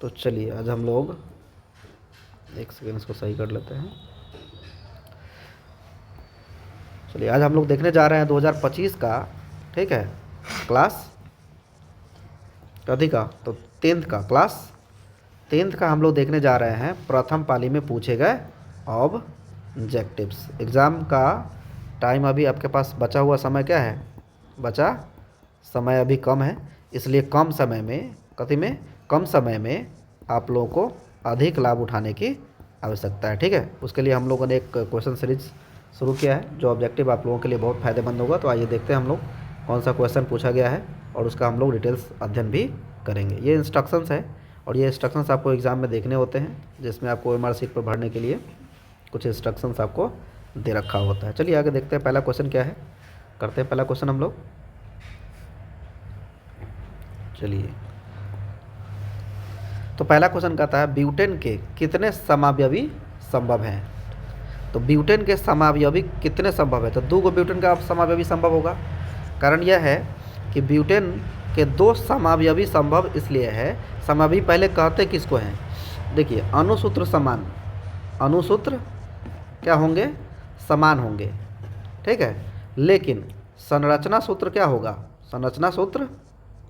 तो चलिए आज हम लोग एक सेकेंड इसको सही कर लेते हैं। चलिए आज हम लोग देखने जा रहे हैं 2025 का, ठीक है, क्लास कथी का, तो 10th का, क्लास 10th का हम लोग देखने जा रहे हैं। प्रथम पाली में पूछे गए ऑब्जेक्टिव्स। एग्ज़ाम का टाइम अभी आपके पास बचा हुआ समय क्या है, बचा समय अभी कम है, इसलिए कम समय में कम समय में आप लोगों को अधिक लाभ उठाने की आवश्यकता है, ठीक है। उसके लिए हम लोगों ने एक क्वेश्चन सीरीज शुरू किया है जो ऑब्जेक्टिव आप लोगों के लिए बहुत फ़ायदेमंद होगा। तो आइए देखते हैं हम लोग कौन सा क्वेश्चन पूछा गया है और उसका हम लोग डिटेल्स अध्ययन भी करेंगे। ये इंस्ट्रक्शंस है और ये इंस्ट्रक्शंस आपको एग्ज़ाम में देखने होते हैं, जिसमें आपको MR शीट पर भरने के लिए कुछ इंस्ट्रक्शंस आपको दे रखा होता है। चलिए आगे देखते हैं पहला क्वेश्चन क्या है, करते हैं पहला क्वेश्चन हम लोग। चलिए तो पहला क्वेश्चन कहता है ब्यूटेन के कितने समावयवी संभव हैं। तो ब्यूटेन के समावयवी कितने संभव है, तो 2 ब्यूटेन का समावयवी संभव होगा। कारण यह है कि ब्यूटेन के 2 समावयवी संभव इसलिए है। समावयवी पहले कहते किसको हैं, देखिए अणुसूत्र समान, अणुसूत्र क्या होंगे, समान होंगे, ठीक है। लेकिन संरचना सूत्र क्या होगा, संरचना सूत्र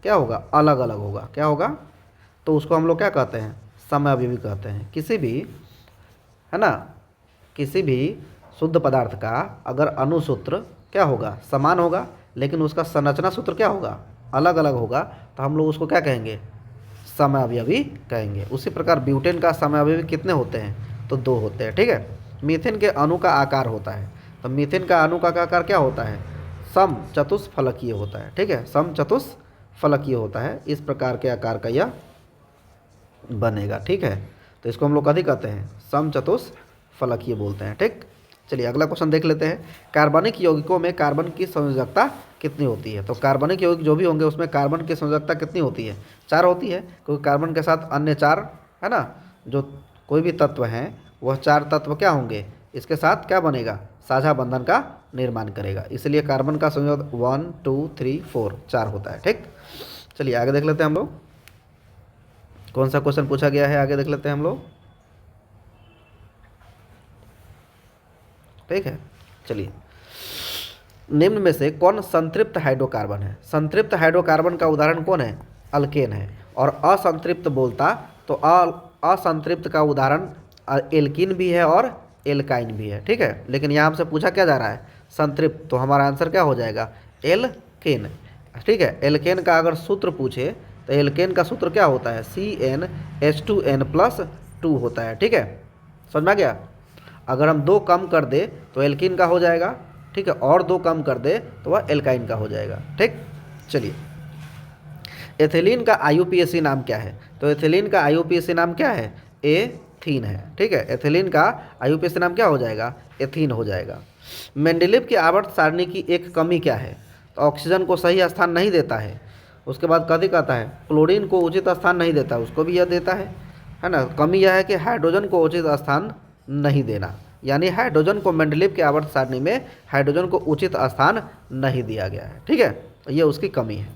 क्या होगा, अलग अलग होगा। क्या होगा, तो उसको हम लोग क्या कहते हैं, समावयवी कहते हैं। किसी भी, है ना, किसी भी शुद्ध पदार्थ का अगर अणुसूत्र क्या होगा, समान होगा, लेकिन उसका संरचना सूत्र क्या होगा, अलग अलग होगा, तो हम लोग उसको क्या कहेंगे, समावयवी कहेंगे। उसी प्रकार ब्यूटेन का समावयवी कितने होते हैं, तो 2 होते हैं, ठीक है। मीथेन के अणु का आकार होता है, तो मीथेन का अणु का आकार क्या होता है, समचतुष्फलकीय होता है, ठीक है, समचतुष्फलकीय होता है। इस प्रकार के आकार का यह बनेगा, ठीक है। तो इसको हम लोग कथी कहते हैं, समचतुष्फलकीय बोलते हैं, ठीक। चलिए अगला क्वेश्चन देख लेते हैं। कार्बनिक यौगिकों में कार्बन की संयोजकता कितनी होती है। तो कार्बनिक यौगिक जो भी होंगे उसमें कार्बन की संयोजकता कितनी होती है, 4 होती है, क्योंकि कार्बन के साथ अन्य 4, है ना, जो कोई भी तत्व हैं वह 4 तत्व क्या होंगे, इसके साथ क्या बनेगा, साझा बंधन का निर्माण करेगा। इसलिए कार्बन का संयोजक 1 2 3 4 4 होता है, ठीक। चलिए आगे देख लेते हैं हम लोग कौन सा क्वेश्चन पूछा गया है, आगे देख लेते हैं हम लोग, ठीक है। चलिए निम्न में से कौन संतृप्त हाइड्रोकार्बन है। संतृप्त हाइड्रोकार्बन का उदाहरण कौन है, अल्केन है। और असंतृप्त बोलता तो असंतृप्त का उदाहरण एल्कीन भी है और एल्काइन भी है, ठीक है। लेकिन यहाँ हमसे पूछा क्या जा रहा है, संतृप्त, तो हमारा आंसर क्या हो जाएगा, एल्केन, ठीक है। एल्केन का अगर सूत्र पूछे तो एल्केन का सूत्र क्या होता है, CnH2n+2 होता है, ठीक है, समझ में आ गया। अगर हम 2 कम कर दे तो एल्कीन का हो जाएगा, ठीक है, और 2 कम कर दे तो वह एल्काइन का हो जाएगा, ठीक। चलिए एथिलीन का IUPAC नाम क्या है। तो एथिलीन का IUPAC नाम क्या है, एथीन है, ठीक है। एथिलीन का IUPAC नाम क्या हो जाएगा, एथीन हो जाएगा। मेंडेलीव की आवर्त सारणी की एक कमी क्या है, तो ऑक्सीजन को सही स्थान नहीं देता है। उसके बाद कथी कहता है, क्लोरीन को उचित स्थान नहीं देता, उसको भी यह देता है ना। कमी यह है कि हाइड्रोजन को उचित स्थान नहीं देना, यानी हाइड्रोजन को मेंडेलीव के आवर्त सारणी में हाइड्रोजन को उचित स्थान नहीं दिया गया है, ठीक है, ये उसकी कमी है।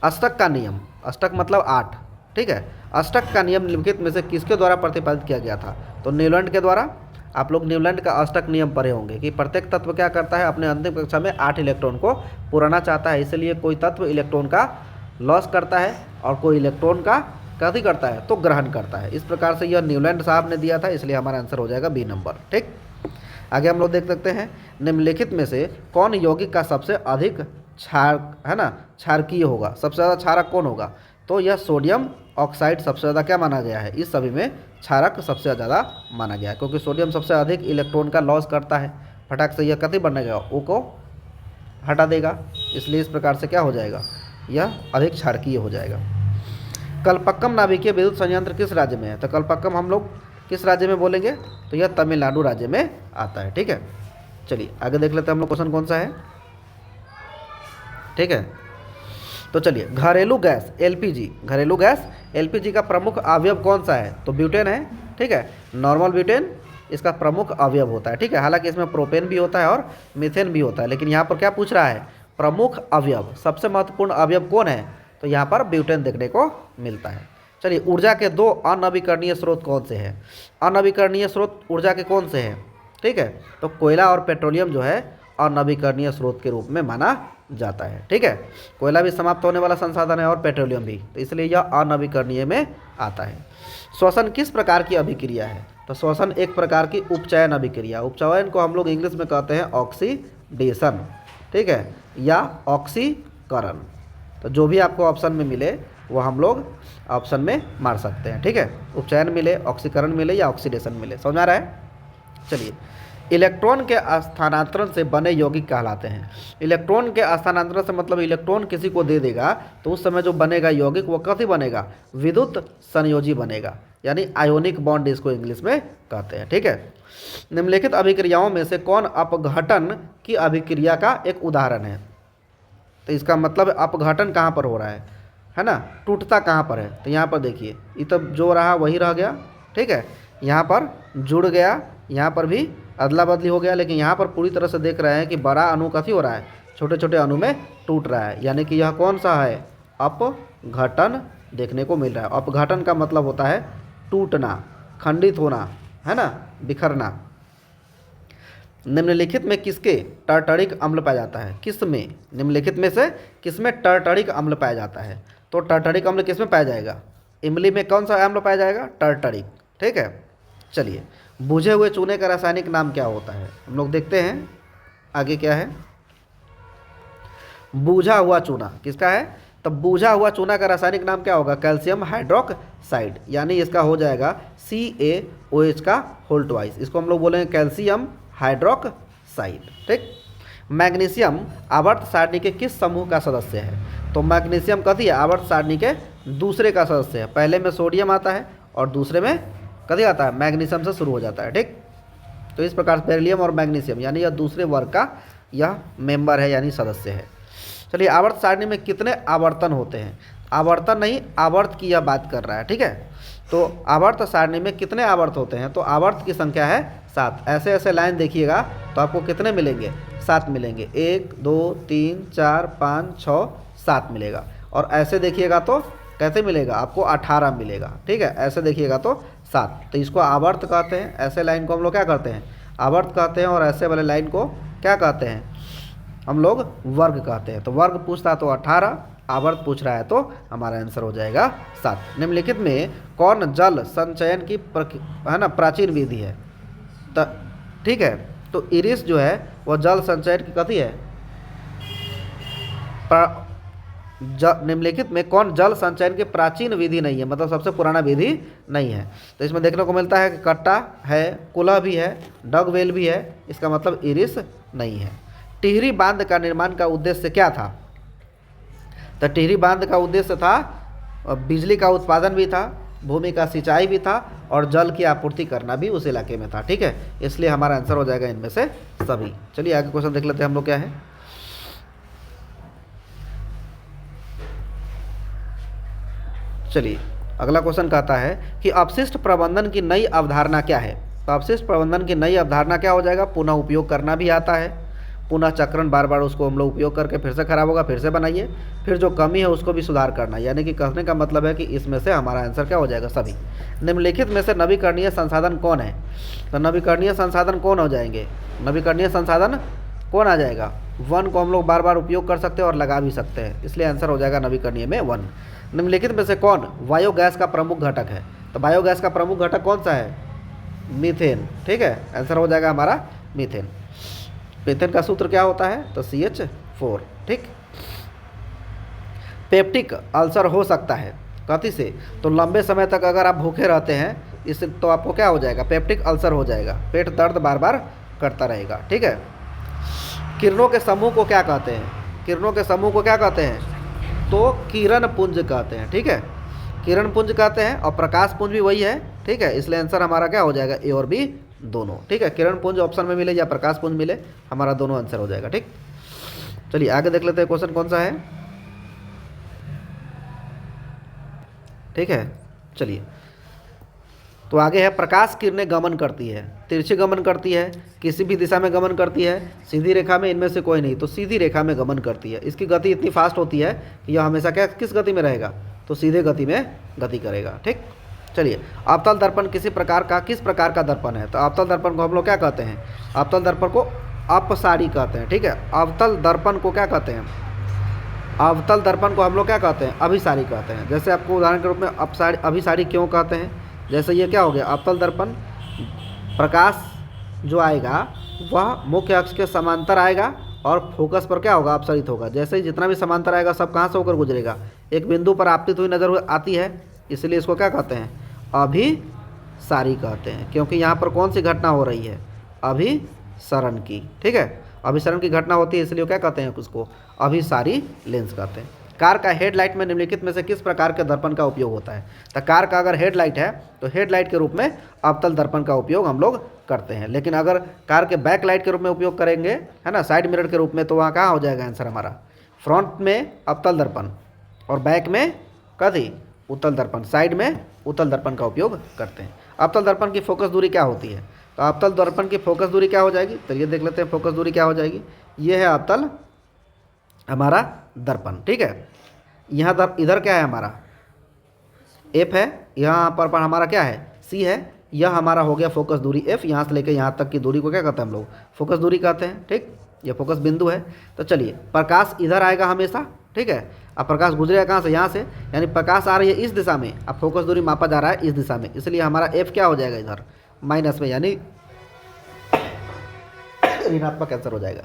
अष्टक का नियम, अष्टक मतलब 8, ठीक है। अष्टक का नियम निम्नलिखित में से किसके द्वारा प्रतिपादित किया गया था, तो न्यूलैंड के द्वारा। आप लोग न्यूलैंड का अष्टक नियम पढ़े होंगे कि प्रत्येक तत्व क्या करता है, अपने अंतिम कक्षा में 8 इलेक्ट्रॉन को पुराना चाहता है, इसलिए कोई तत्व इलेक्ट्रॉन का लॉस करता है और कोई इलेक्ट्रॉन का कथी करता है, तो ग्रहण करता है। इस प्रकार से यह न्यूलैंड साहब ने दिया था, इसलिए हमारा आंसर हो जाएगा बी नंबर, ठीक। आगे हम लोग देख सकते हैं निम्नलिखित में से कौन यौगिक का सबसे अधिक क्षारकीय होगा, सबसे ज़्यादा क्षारक कौन होगा, तो यह सोडियम ऑक्साइड सबसे ज़्यादा क्या माना गया है, इस सभी में क्षारक सबसे ज़्यादा माना गया है, क्योंकि सोडियम सबसे अधिक इलेक्ट्रॉन का लॉस करता है। फटाक से यह कथी बनेगा, ओ को हटा देगा, इसलिए इस प्रकार से क्या हो जाएगा, यह अधिक क्षारकीय हो जाएगा। कल्पक्कम नाभिकीय विद्युत संयंत्र किस राज्य में है, तो कल्पक्कम हम लोग किस राज्य में बोलेंगे, तो यह तमिलनाडु राज्य में आता है, ठीक है। चलिए आगे देख लेते हैं हम लोग क्वेश्चन कौन सा है, ठीक है। तो चलिए घरेलू गैस LPG, घरेलू गैस LPG का प्रमुख अवयव कौन सा है, तो ब्यूटेन है, ठीक है। नॉर्मल ब्यूटेन इसका प्रमुख अवयव होता है, ठीक है। हालांकि इसमें प्रोपेन भी होता है और मीथेन भी होता है, लेकिन यहाँ पर क्या पूछ रहा है, प्रमुख अवयव, सबसे महत्वपूर्ण अवयव कौन है, तो यहाँ पर ब्यूटेन देखने को मिलता है। चलिए, ऊर्जा के दो अनवीकरणीय स्रोत कौन से हैं? अनवीकरणीय स्रोत ऊर्जा के कौन से हैं? ठीक है, तो कोयला और पेट्रोलियम जो है अनवीकरणीय स्रोत के रूप में माना जाता है। ठीक है, कोयला भी समाप्त होने वाला संसाधन है और पेट्रोलियम भी, तो इसलिए यह अनवीकरणीय में आता है। श्वसन किस प्रकार की अभिक्रिया है? तो श्वसन एक प्रकार की उपचयन अभिक्रिया, उपचयन को हम लोग इंग्लिश में कहते हैं ऑक्सीडेशन, ठीक है, या ऑक्सीकरण। तो जो भी आपको ऑप्शन में मिले वो हम लोग ऑप्शन में मार सकते हैं। ठीक है, उपचयन मिले, ऑक्सीकरण मिले या ऑक्सीडेशन मिले। समझ में आ रहा है? चलिए, इलेक्ट्रॉन के स्थानांतरण से बने यौगिक कहलाते हैं। इलेक्ट्रॉन के स्थानांतरण से मतलब इलेक्ट्रॉन किसी को दे देगा तो उस समय जो बनेगा यौगिक वो कथी बनेगा? विद्युत संयोजी बनेगा, यानी आयोनिक बॉन्ड इसको इंग्लिश में कहते हैं। ठीक है, निम्नलिखित अभिक्रियाओं में से कौन अपघटन की अभिक्रिया का एक उदाहरण है? तो इसका मतलब अपघटन कहाँ पर हो रहा है ना, टूटता कहाँ पर है? तो यहाँ पर देखिए, ये तो जो रहा वही रह गया। ठीक है, यहाँ पर जुड़ गया, यहाँ पर भी अदला बदली हो गया, लेकिन यहाँ पर पूरी तरह से देख रहे हैं कि बड़ा अणु कथी हो रहा है? छोटे छोटे अणु में टूट रहा है, यानी कि यह कौन सा है? अपघटन देखने को मिल रहा है। अपघटन का मतलब होता है टूटना, खंडित होना, है ना, बिखरना। निम्नलिखित में किसके टर्टरिक अम्ल पाया जाता है? किस में? निम्नलिखित में से किस में टर्टरिक अम्ल पाया जाता है? तो टर्टरिक अम्ल किस में पाया जाएगा? इमली में कौन सा अम्ल पाया जाएगा? टर्टरिक। ठीक है, चलिए, बुझे हुए चूने का रासायनिक नाम क्या होता है? हम लोग देखते हैं आगे क्या है। बूझा हुआ चूना किसका है? तो बूझा हुआ चूना का रासायनिक नाम क्या होगा? कैल्शियम हाइड्रोक्साइड, यानी इसका हो जाएगा CaOH का होल ट्वाइस। इसको हम लोग बोलेंगे कैल्शियम हाइड्रोक्साइड। ठीक, मैग्नीशियम आवर्त सारणी के किस समूह का सदस्य है? तो मैग्नीशियम कथी है? आवर्त सारणी के दूसरे का सदस्य है। पहले में सोडियम आता है और दूसरे में कथी आता है? मैग्नीशियम से शुरू हो जाता है। ठीक, तो इस प्रकार बेरिलियम और मैग्नीशियम यानी यह दूसरे वर्ग का यह मेंबर है, यानी सदस्य है। चलिए, आवर्त सारणी में कितने आवर्तन होते हैं? आवर्तन नहीं, आवर्त की यह बात कर रहा है। ठीक है, तो आवर्त सारणी में कितने आवर्त होते हैं? तो आवर्त की संख्या है 7। ऐसे ऐसे लाइन देखिएगा तो आपको कितने मिलेंगे? 7 मिलेंगे। 1 2 3 4 5 6 7 मिलेगा। और ऐसे देखिएगा तो कैसे मिलेगा? आपको 18 मिलेगा। ठीक है, ऐसे देखिएगा तो 7। तो इसको आवर्त कहते हैं। ऐसे लाइन को हम लोग क्या कहते हैं? आवर्त कहते हैं। और ऐसे वाले लाइन को क्या कहते हैं? हम लोग वर्ग कहते हैं। तो वर्ग पूछता तो 18, आवर्त पूछ रहा है तो हमारा आंसर हो जाएगा 7। निम्नलिखित में कौन जल संचयन की है ना प्राचीन विधि है? तो ठीक है, तो इरिस जो है वह जल संचयन की कथी है? निम्नलिखित में कौन जल संचयन की प्राचीन विधि नहीं है, मतलब सबसे पुराना विधि नहीं है? तो इसमें देखने को मिलता है कि कट्टा है, कुला भी है, डगवेल भी है, इसका मतलब इरिस नहीं है। टिहरी बांध का निर्माण का उद्देश्य क्या था? तो टिहरी बांध का उद्देश्य था बिजली का उत्पादन भी था, भूमि का सिंचाई भी था और जल की आपूर्ति करना भी उस इलाके में था। ठीक है, इसलिए हमारा आंसर हो जाएगा इनमें से सभी। चलिए आगे क्वेश्चन देख लेते हैं हम लोग क्या है। चलिए, अगला क्वेश्चन कहता है कि अपशिष्ट प्रबंधन की नई अवधारणा क्या है? तो अपशिष्ट प्रबंधन की नई अवधारणा क्या हो जाएगा? पुनः उपयोग करना भी आता है, पुनः चक्रण, बार बार उसको हम लोग उपयोग करके फिर से खराब होगा फिर से बनाइए, फिर जो कमी है उसको भी सुधार करना। यानी कि कहने का मतलब है कि इसमें से हमारा आंसर क्या हो जाएगा? सभी। निम्नलिखित में से नवीकरणीय संसाधन कौन है? तो नवीकरणीय संसाधन कौन हो जाएंगे? नवीकरणीय संसाधन कौन आ जाएगा? वन को हम लोग बार बार उपयोग कर सकते हैं और लगा भी सकते हैं, इसलिए आंसर हो जाएगा नवीकरणीय में 1। निम्नलिखित में से कौन बायोगैस का प्रमुख घटक है? तो बायोगैस का प्रमुख घटक कौन सा है? मीथेन। ठीक है, आंसर हो जाएगा हमारा मीथेन। मीथेन का सूत्र क्या होता है? तो CH4। ठीक, पेप्टिक अल्सर हो सकता है कथी से? तो लंबे समय तक अगर आप भूखे रहते हैं इससे तो आपको क्या हो जाएगा? पेप्टिक अल्सर हो जाएगा, पेट दर्द बार बार करता रहेगा। ठीक है, किरणों के समूह को क्या कहते हैं? किरणों के समूह को क्या कहते हैं? तो किरण पुंज कहते हैं। ठीक है, किरण पुंज कहते हैं और प्रकाश पुंज भी वही है। ठीक है, इसलिए आंसर हमारा क्या हो जाएगा? ए और बी दोनों। ठीक है, किरण पुंज ऑप्शन में मिले या प्रकाश पुंज मिले, हमारा दोनों आंसर हो जाएगा। ठीक, चलिए आगे देख लेते हैं क्वेश्चन कौन सा है। ठीक है, चलिए, तो आगे है प्रकाश किरणें गमन करती है, तिरछी गमन करती है, किसी भी दिशा में गमन करती है, सीधी रेखा में, इनमें से कोई नहीं। तो सीधी रेखा में गमन करती है। इसकी गति इतनी फास्ट होती है कि यह हमेशा क्या किस गति में रहेगा? तो सीधे गति में गति करेगा। ठीक, चलिए, अवतल दर्पण किस प्रकार का दर्पण है? तो अवतल दर्पण को हम लोग क्या कहते हैं? अवतल दर्पण को अपसारी कहते हैं। ठीक है, अवतल दर्पण को क्या कहते हैं? अवतल दर्पण को हम लोग क्या कहते हैं? अभिसारी कहते हैं। जैसे आपको उदाहरण के रूप में अपसारी अभिसारी क्यों कहते हैं? जैसे ये क्या हो गया, अवतल दर्पण, प्रकाश जो आएगा वह मुख्य अक्ष के समांतर आएगा और फोकस पर क्या होगा, अपसरित होगा। जैसे ही जितना भी समांतर आएगा सब कहाँ से होकर गुजरेगा, एक बिंदु पर आपतित हुई नज़र आती है, इसलिए इसको क्या कहते हैं? अभिसारी कहते हैं। क्योंकि यहाँ पर कौन सी घटना हो रही है? अभिसरण की। ठीक है, अभिसरण की घटना होती है, इसलिए क्या कहते हैं? उसको अभिसारी लेंस कहते हैं। कार का हेडलाइट में निम्नलिखित में से किस प्रकार के दर्पण का उपयोग होता है? तो कार का अगर हेडलाइट है तो हेडलाइट के रूप में अवतल दर्पण का उपयोग हम लोग करते हैं। लेकिन अगर कार के बैक लाइट के रूप में उपयोग करेंगे, है ना, साइड मिरर के रूप में, तो वहाँ कहाँ हो जाएगा आंसर हमारा? फ्रंट में अवतल दर्पण और बैक में कभी उत्तल दर्पण, साइड में उत्तल दर्पण का उपयोग करते हैं। अवतल दर्पण की फोकस दूरी क्या होती है? तो अवतल दर्पण की फोकस दूरी क्या हो जाएगी? तो ये देख लेते हैं फोकस दूरी क्या हो जाएगी। ये है अवतल हमारा दर्पण। ठीक है, यहाँ इधर क्या है हमारा? एफ है, यहाँ पर हमारा क्या है? सी है। यह हमारा हो गया फोकस दूरी एफ। यहाँ से लेकर यहाँ तक की दूरी को क्या कहते हैं हम लोग? फोकस दूरी कहते हैं। ठीक, ये फोकस बिंदु है। तो चलिए, प्रकाश इधर आएगा हमेशा। ठीक है, अब प्रकाश गुजरेगा कहाँ से? यहाँ से, यानी प्रकाश आ रही है इस दिशा में, अब फोकस दूरी मापा जा रहा है इस दिशा में, इसलिए हमारा एफ क्या हो जाएगा? इधर माइनस में, यानी ऋणात्मक आंसर हो जाएगा।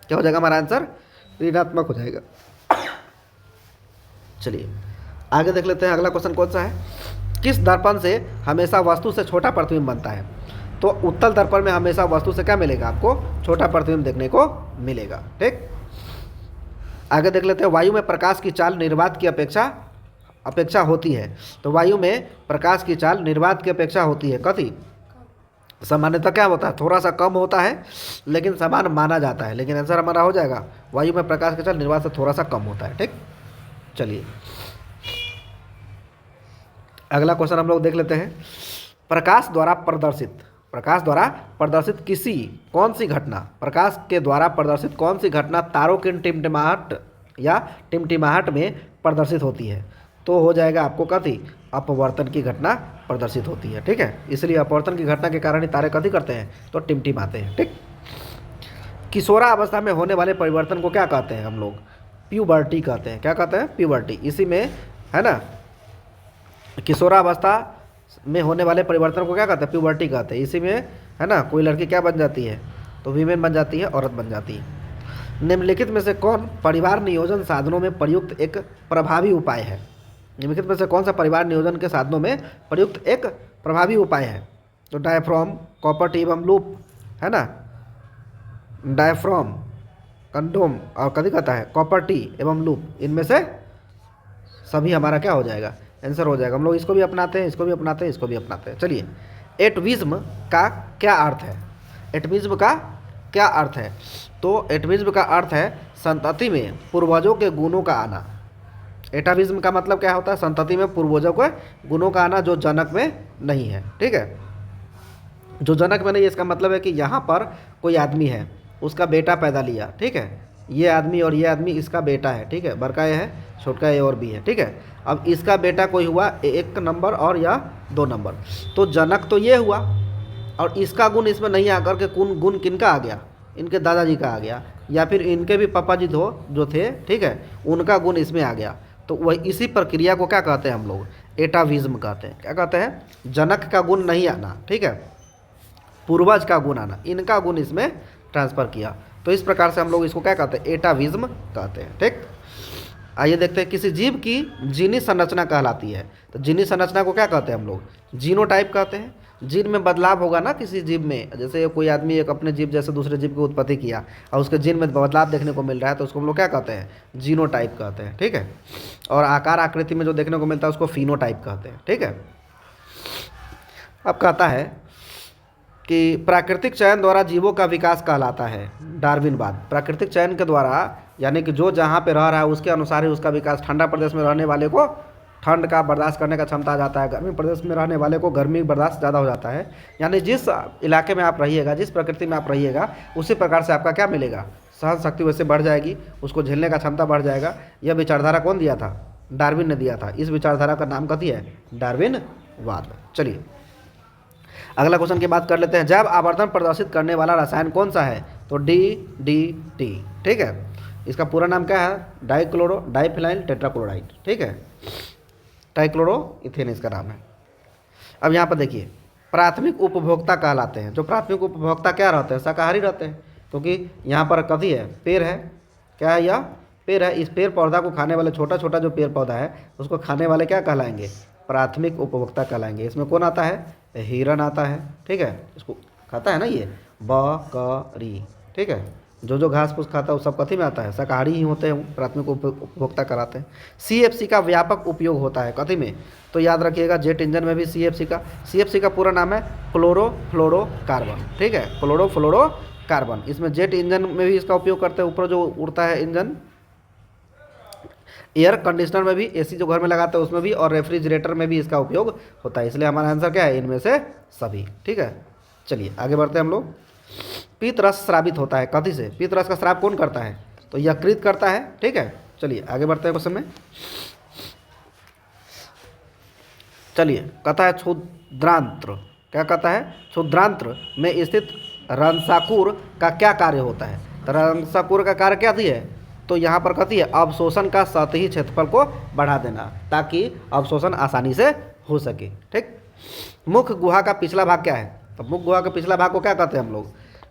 क्या हो जाएगा हमारा आंसर? ऋणात्मक हो जाएगा। चलिए आगे देख लेते हैं, अगला क्वेश्चन कौन सा है? किस दर्पण से हमेशा वस्तु से छोटा प्रतिबिंब बनता है? तो उत्तल दर्पण में हमेशा वस्तु से क्या मिलेगा आपको? छोटा प्रतिबिंब देखने को मिलेगा। ठीक, आगे देख लेते हैं, वायु में प्रकाश की चाल निर्वात की अपेक्षा होती है। तो वायु में प्रकाश की चाल निर्वात की अपेक्षा होती है कथी? सामान्यतः क्या होता है? थोड़ा सा कम होता है, लेकिन समान माना जाता है। लेकिन आंसर हमारा हो जाएगा, वायु में प्रकाश की चाल निर्वात से थोड़ा सा कम होता है। ठीक, चलिए अगला क्वेश्चन हम लोग देख लेते हैं। प्रकाश द्वारा प्रदर्शित किसी कौन सी घटना, प्रकाश के द्वारा प्रदर्शित कौन सी घटना तारों की टिमटिमाहट या टिमटिमाहट में प्रदर्शित होती है? तो हो जाएगा आपको कथी? अपवर्तन की घटना प्रदर्शित होती है। ठीक है, इसलिए अपवर्तन की घटना के कारण ही तारे कथी करते हैं? तो टिमटिमाते हैं। ठीक, किशोरावस्था में होने वाले परिवर्तन को क्या कहते हैं हम लोग? प्यूबर्टी कहते हैं। क्या कहते हैं? प्यूबर्टी। इसी में है ना, किशोरावस्था में होने वाले परिवर्तन को क्या कहते हैं? प्यूबर्टी कहते हैं। इसी में है ना, कोई लड़की क्या बन जाती है? तो वीमेन बन जाती है, औरत बन जाती है। निम्नलिखित में से कौन परिवार नियोजन साधनों में प्रयुक्त एक प्रभावी उपाय है? निम्नलिखित में से कौन सा परिवार नियोजन के साधनों में प्रयुक्त एक प्रभावी उपाय है? तो डायफ्राम, कॉपर टी एवं लूप, है ना, डायफ्राम, कंडोम और कभी कहता है कॉपर टी एवं लूप, इनमें से सभी हमारा क्या हो जाएगा? आंसर हो जाएगा। हम लोग इसको भी अपनाते हैं, इसको भी अपनाते हैं, इसको भी अपनाते हैं। चलिए, एटविज्म का क्या अर्थ है? एटविज्म का क्या अर्थ है? तो एटविज्म का अर्थ है संतति में पूर्वजों के गुणों का आना। एटाविज्म का मतलब क्या होता है? संतति में पूर्वजों के गुणों का आना जो जनक में नहीं है। ठीक है, जो जनक में नहीं है, इसका मतलब है कि यहाँ पर कोई आदमी है, उसका बेटा पैदा लिया। ठीक है, ये आदमी और ये आदमी इसका बेटा है। ठीक है, बड़का ये है, छोटका ए और बी है। ठीक है, अब इसका बेटा कोई हुआ 1 नंबर और या 2 नंबर, तो जनक तो ये हुआ, और इसका गुण इसमें नहीं आकर के गुण किनका आ गया? इनके दादाजी का आ गया, या फिर इनके भी पापा जी जो थे, ठीक है, उनका गुण इसमें आ गया। तो वही इसी प्रक्रिया को क्या कहते हैं हम लोग? एटाविज्म कहते हैं। क्या कहते हैं? जनक का गुण नहीं आना, ठीक है, पूर्वज का गुण आना, इनका गुण इसमें ट्रांसफ़र किया। तो इस प्रकार से हम लोग इसको क्या कहते हैं? एटाविज्म कहते हैं। ठीक, आइए देखते हैं, किसी जीव की जीनी संरचना कहलाती है। तो जीनी संरचना को क्या कहते हैं हम लोग? जीनोटाइप कहते हैं। जीन में बदलाव होगा ना किसी जीव में, जैसे कोई आदमी एक अपने जीव जैसे दूसरे जीव की उत्पत्ति किया और उसके जीन में बदलाव देखने को मिल रहा है, तो उसको हम लोग क्या कहते हैं? जीनोटाइप कहते हैं। ठीक है, और आकार आकृति में जो देखने को मिलता है उसको फिनोटाइप कहते हैं। ठीक है, अब कहता है कि प्राकृतिक चयन द्वारा जीवों का विकास कहलाता है डार्विनवाद। प्राकृतिक चयन के द्वारा, यानी कि जो जहाँ पे रह रहा है उसके अनुसार ही उसका विकास। ठंडा प्रदेश में रहने वाले को ठंड का बर्दाश्त करने का क्षमता आ जाता है, गर्मी प्रदेश में रहने वाले को गर्मी बर्दाश्त ज़्यादा हो जाता है। यानी जिस इलाके में आप रहिएगा, जिस प्रकृति में आप रहिएगा, उसी प्रकार से आपका क्या मिलेगा? सहन शक्ति वैसे बढ़ जाएगी, उसको झेलने का क्षमता बढ़ जाएगा। यह विचारधारा कौन दिया था? डार्विन ने दिया था। इस विचारधारा का नाम कथी है? डार्विनवाद। चलिए अगला क्वेश्चन की बात कर लेते हैं। जैव आवर्धन प्रदर्शित करने वाला रसायन कौन सा है? तो DDT। ठीक है, इसका पूरा नाम क्या है? Dichloro diphenyl tetrachloride. ठीक है, ट्राइक्लोरो इथेन इसका नाम है। अब यहाँ पर देखिए, प्राथमिक उपभोक्ता कहलाते हैं। जो प्राथमिक उपभोक्ता क्या रहते हैं? शाकाहारी रहते हैं, क्योंकि यहाँ पर कथी है? पेड़ है। क्या है? यह पेड़ है। इस पेड़ पौधा को खाने वाले, छोटा छोटा जो पेड़ पौधा है उसको खाने वाले क्या कहलाएंगे? प्राथमिक उपभोक्ता कहलाएंगे। इसमें कौन आता है? हिरण आता है। ठीक है, इसको खाता है ना ये बकरी। ठीक है, जो घास फूस खाता है वो सब कथी में आता है? शाकाहारी ही होते हैं, प्राथमिक उपभोक्ता कराते हैं। CFC का व्यापक उपयोग होता है कथी में? तो याद रखिएगा, जेट इंजन में भी CFC का पूरा नाम है क्लोरोफ्लोरोकार्बन। ठीक है, क्लोरोफ्लोरोकार्बन। इसमें जेट इंजन में भी इसका उपयोग करते हैं। ऊपर जो उड़ता है इंजन, एयर कंडीशनर में भी, AC जो घर में लगाते हैं उसमें भी, और रेफ्रिजरेटर में भी इसका उपयोग होता है। इसलिए हमारा आंसर क्या है? इनमें से सभी। ठीक है, चलिए आगे बढ़ते हैं हम लोग। पीत रस स्रावित होता है कथी से? पीत रस का स्राव कौन करता है? तो यकृत करता है। ठीक है, चलिए आगे बढ़ते हैं क्वेश्चन में। चलिए, कहता है क्षुद्रांत्र। क्या कहता है? क्षुद्रांत्र में स्थित रंसाकुर का क्या कार्य होता है? तो रंसाकुर का कार्य क्या है? तो यहाँ पर कथी है? अवशोषण का सतही क्षेत्रफल को बढ़ा देना, ताकि अवशोषण आसानी से हो सके। ठीक, मुख गुहा का पिछला भाग क्या है? तो मुख गुहा के पिछला भाग को क्या कहते हैं हम लोग?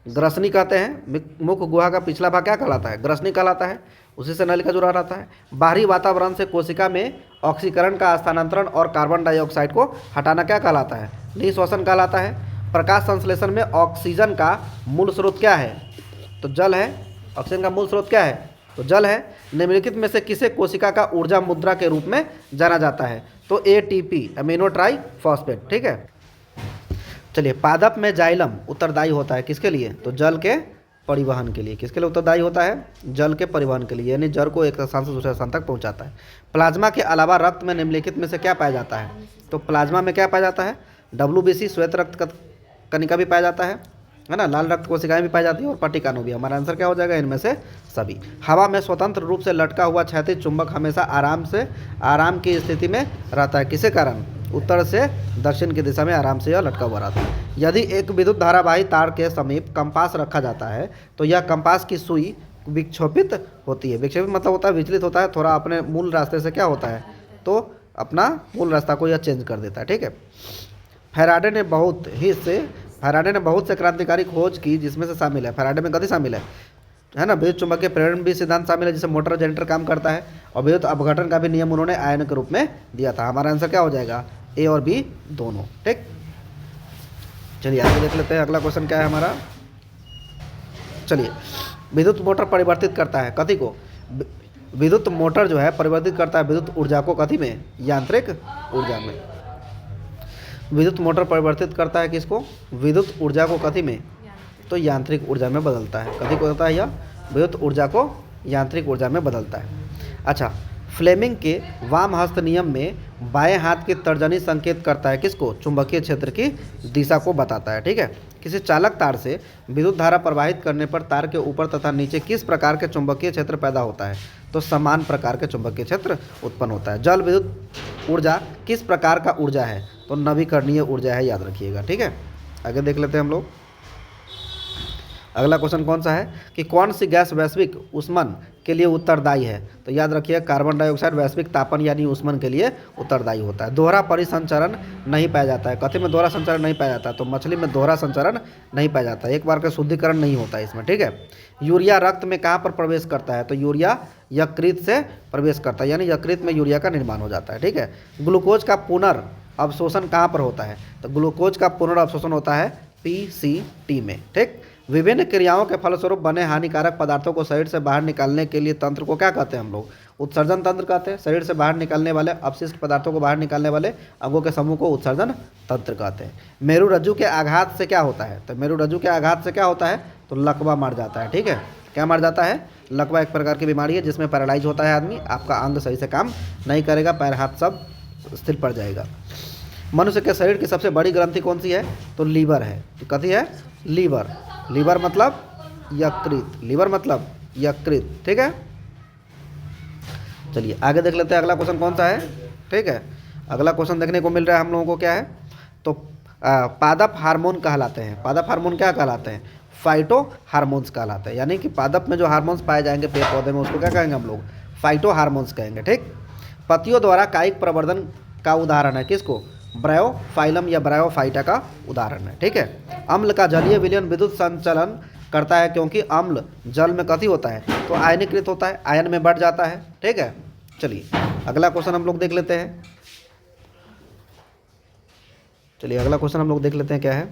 ग्रसनी कहते हैं। मुख गुहा का पिछला भाग क्या कहलाता है? ग्रसनी कहलाता है। उसी से नलिका जुड़ा रहता है। बाहरी वातावरण से कोशिका में ऑक्सीकरण का स्थानांतरण और कार्बन डाइऑक्साइड को हटाना क्या कहलाता है? निःश्वसन कहलाता है। प्रकाश संश्लेषण में ऑक्सीजन का मूल स्रोत क्या है? तो जल है। ऑक्सीजन का मूल स्रोत क्या है? तो जल है। निम्नलिखित में से किसे कोशिका का ऊर्जा मुद्रा के रूप में जाना जाता है? तो ATP, अमीनो ट्राइफॉस्फेट। ठीक है, चलिए पादप में जाइलम उत्तरदायी होता है किसके लिए? तो जल के परिवहन के लिए। किसके लिए उत्तरदायी होता है? जल के परिवहन के लिए, यानी जल को एक स्थान से दूसरे स्थान तक पहुंचाता है। प्लाज्मा के अलावा रक्त में निम्नलिखित में से क्या पाया जाता है? तो प्लाज्मा में क्या पाया जाता है? WBC श्वेत रक्त कणिका भी पाया जाता है ना, लाल रक्त कोशिकाएं भी पाई जाती है, और पट्टिकाणु भी। हमारा आंसर क्या हो जाएगा? इनमें से सभी। हवा में स्वतंत्र रूप से लटका हुआ क्षैतिज चुंबक हमेशा आराम की स्थिति में रहता है। किसे कारण? उत्तर से दक्षिण की दिशा में आराम से यह लटका हुआ रहता है। यदि एक विद्युत धारावाही तार के समीप कंपास रखा जाता है तो यह कंपास की सुई विक्षेपित होती है। विक्षेपित मतलब होता है विचलित होता है, थोड़ा अपने मूल रास्ते से क्या होता है? तो अपना मूल रास्ता को यह चेंज कर देता है। ठीक है, फैराडे ने बहुत से क्रांतिकारी खोज की, जिसमें से शामिल है, फैराडे में कभी शामिल है ना, विद्युत चुंबकीय प्रेरण भी सिद्धांत शामिल है, जिसे मोटर जनरेटर काम करता है, और विद्युत अपघटन का भी नियम उन्होंने आयन के रूप में दिया था। हमारा आंसर क्या हो जाएगा? A और B दोनों। ठीक, चलिए आगे देख लेते हैं। अगला क्वेश्चन क्या है हमारा? चलिए, विद्युत मोटर परिवर्तित करता है कथी को? विद्युत मोटर जो है परिवर्तित करता है विद्युत ऊर्जा को कथी में? यांत्रिक ऊर्जा में। विद्युत मोटर परिवर्तित करता है किसको? विद्युत ऊर्जा को कथी में? तो यांत्रिक ऊर्जा में बदलता है। कथी को होता है? यह विद्युत ऊर्जा को यांत्रिक ऊर्जा में बदलता है। अच्छा, फ्लेमिंग के वाम हस्त नियम में बाएं हाथ की तर्जनी संकेत करता है किसको? चुंबकीय क्षेत्र की दिशा को बताता है। ठीक है, किसी चालक तार से विद्युत धारा प्रवाहित करने पर तार के ऊपर तथा नीचे किस प्रकार के चुंबकीय क्षेत्र पैदा होता है? तो समान प्रकार के चुंबकीय क्षेत्र उत्पन्न होता है। जल विद्युत ऊर्जा किस प्रकार का ऊर्जा है? तो नवीकरणीय ऊर्जा है, याद रखिएगा। ठीक है, आगे देख लेते हैं हम लोग। अगला क्वेश्चन कौन सा है कि कौन सी गैस वैश्विक ऊष्मन के लिए उत्तरदायी है? तो याद रखिए, कार्बन डाइऑक्साइड वैश्विक तापन यानी ऊष्मन के लिए उत्तरदायी होता है। दोहरा परिसंचरण नहीं पाया जाता है। कथी में दोहरा संचरण नहीं पाया जाता? तो मछली में दोहरा संचरण नहीं पाया जाता है, एक बार का शुद्धिकरण नहीं होता है इसमें। ठीक है, यूरिया रक्त में कहाँ पर प्रवेश करता है? तो यूरिया यकृत से प्रवेश करता है, यानी यकृत में यूरिया का निर्माण हो जाता है। ठीक है, ग्लूकोज का पुनर्अवशोषण कहाँ पर होता है? तो ग्लूकोज का पुनर्अवशोषण होता है PCT में। ठीक, विभिन्न क्रियाओं के फलस्वरूप बने हानिकारक पदार्थों को शरीर से बाहर निकालने के लिए तंत्र को क्या कहते हैं हम लोग? उत्सर्जन तंत्र कहते हैं। शरीर से बाहर निकलने वाले अपशिष्ट पदार्थों को बाहर निकालने वाले अंगों के समूह को उत्सर्जन तंत्र कहते हैं। मेरुरज्जु के आघात से क्या होता है? तो मेरुरज्जु के आघात से क्या होता है? तो लकवा मर जाता है। ठीक है, क्या मर जाता है? लकवा एक प्रकार की बीमारी है जिसमें पैरालाइज होता है आदमी, आपका अंग सही से काम नहीं करेगा, पैर हाथ सब स्थिर पड़ जाएगा। मनुष्य के शरीर की सबसे बड़ी ग्रंथि कौन सी है? तो लीवर है। तो कथी है? लीवर। लीवर मतलब यकृत। लीवर मतलब यकृत। ठीक है, चलिए आगे देख लेते हैं अगला क्वेश्चन कौन सा है। ठीक है, अगला क्वेश्चन देखने को मिल रहा है हम लोगों को क्या है, तो पादप हार्मोन कहलाते हैं। पादप हार्मोन क्या कहलाते हैं, फाइटो हार्मोन्स कहलाते हैं। यानी कि पादप में जो हार्मोन्स पाए जाएंगे पेड़ पौधे में उसको क्या कहेंगे हम लोग, फाइटो हार्मोन्स कहेंगे। ठीक, पत्तियों द्वारा कायिक प्रवर्धन का उदाहरण है किसको, ब्रायोफाइलम या ब्रायोफाइटा का उदाहरण है। ठीक है, अम्ल का जलीय विलयन विद्युत संचलन करता है क्योंकि अम्ल जल में कथी होता है, तो आयनीकृत होता है, आयन में बढ़ जाता है। ठीक है, चलिए अगला क्वेश्चन हम लोग देख लेते हैं। चलिए अगला क्वेश्चन हम लोग देख लेते हैं क्या है